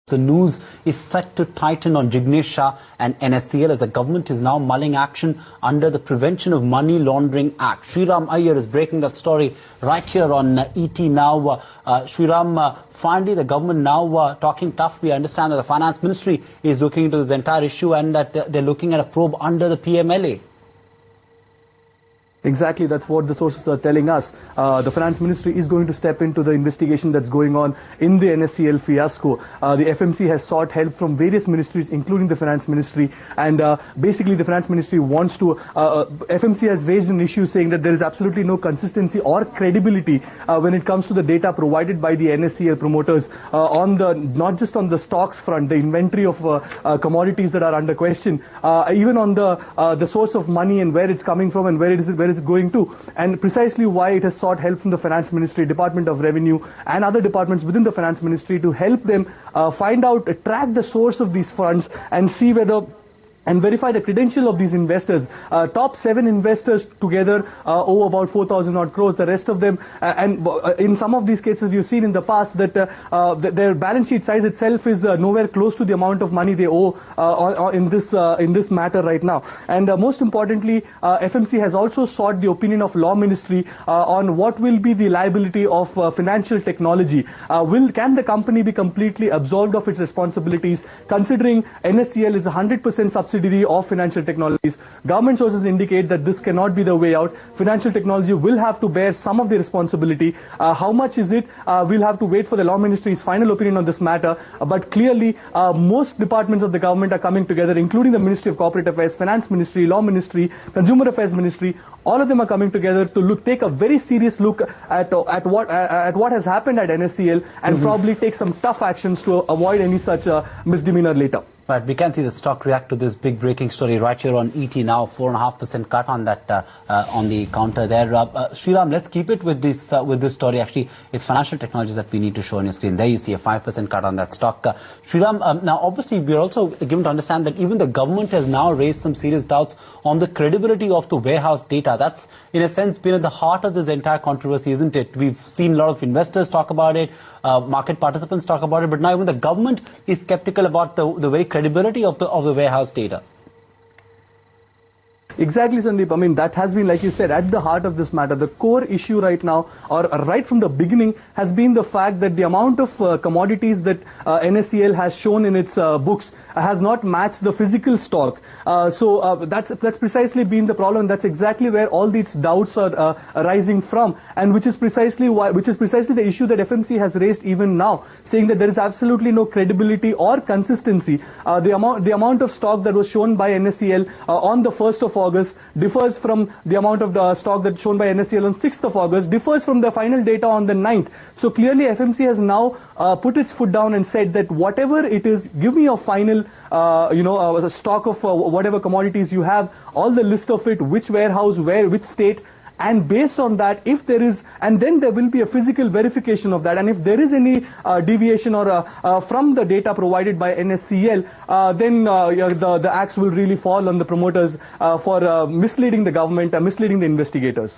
The news is set to tighten on Jignesh Shah and NSEL as the government is now mulling action under the Prevention of Money Laundering Act. Sriram Iyer is breaking that story right here on ET Now. Sriram, finally the government now talking tough. We understand that the Finance Ministry is looking into this entire issue and that they're looking at a probe under the PMLA. Exactly, that's what the sources are telling us. The Finance Ministry is going to step into the investigation that's going on in the NSEL fiasco. The FMC has sought help from various ministries, including the Finance Ministry, and basically the Finance Ministry wants to... FMC has raised an issue saying that there is absolutely no consistency or credibility when it comes to the data provided by the NSEL promoters on the, not just on the stocks front, the inventory of commodities that are under question, even on the source of money and where it's coming from and where it is going to, and precisely why it has sought help from the Finance Ministry, Department of Revenue and other departments within the Finance Ministry to help them find out, track the source of these funds and see whether and verify the credential of these investors. Top 7 investors together owe about 4,000 odd crores. The rest of them, and in some of these cases we've seen in the past that their balance sheet size itself is nowhere close to the amount of money they owe in this matter right now. And most importantly, FMC has also sought the opinion of Law Ministry on what will be the liability of financial technology. Can the company be completely absolved of its responsibilities, considering NSEL is 100% subsidiary of financial technologies? Government sources indicate that this cannot be the way out. Financial technology will have to bear some of the responsibility. How much is it? We'll have to wait for the Law Ministry's final opinion on this matter. But clearly, most departments of the government are coming together, including the Ministry of Corporate Affairs, Finance Ministry, Law Ministry, Consumer Affairs Ministry. All of them are coming together to take a very serious look at what has happened at NSEL and probably take some tough actions to avoid any such misdemeanor later. Right, we can see the stock react to this big breaking story right here on ET Now. 4.5% cut on that on the counter there. Sriram, let's keep it with this story. Actually, it's financial technologies that we need to show on your screen. There you see a 5% cut on that stock. Sriram, now obviously we are also given to understand that even the government has now raised some serious doubts on the credibility of the warehouse data. That's in a sense been at the heart of this entire controversy, isn't it? We've seen a lot of investors talk about it, market participants talk about it, but now even the government is skeptical about the very credibility of the warehouse data. Exactly, Sandeep. I mean, that has been, like you said, at the heart of this matter. The core issue right now, or right from the beginning, has been the fact that the amount of commodities that NSEL has shown in its books has not matched the physical stock. So that's precisely been the problem. That's exactly where all these doubts are arising from, and which is precisely the issue that FMC has raised even now, saying that there is absolutely no credibility or consistency. The amount of stock that was shown by NSEL on the 1st of August differs from the amount of stock that's shown by NSEL on 6th of August, differs from the final data on the 9th. So clearly FMC has now put its foot down and said that whatever it is, give me a final a stock of whatever commodities you have, all the list of it, which warehouse, where, which state, and based on that, if there is, and then there will be a physical verification of that, and if there is any deviation or from the data provided by NSEL, then the axe will really fall on the promoters for misleading the government, misleading the investigators.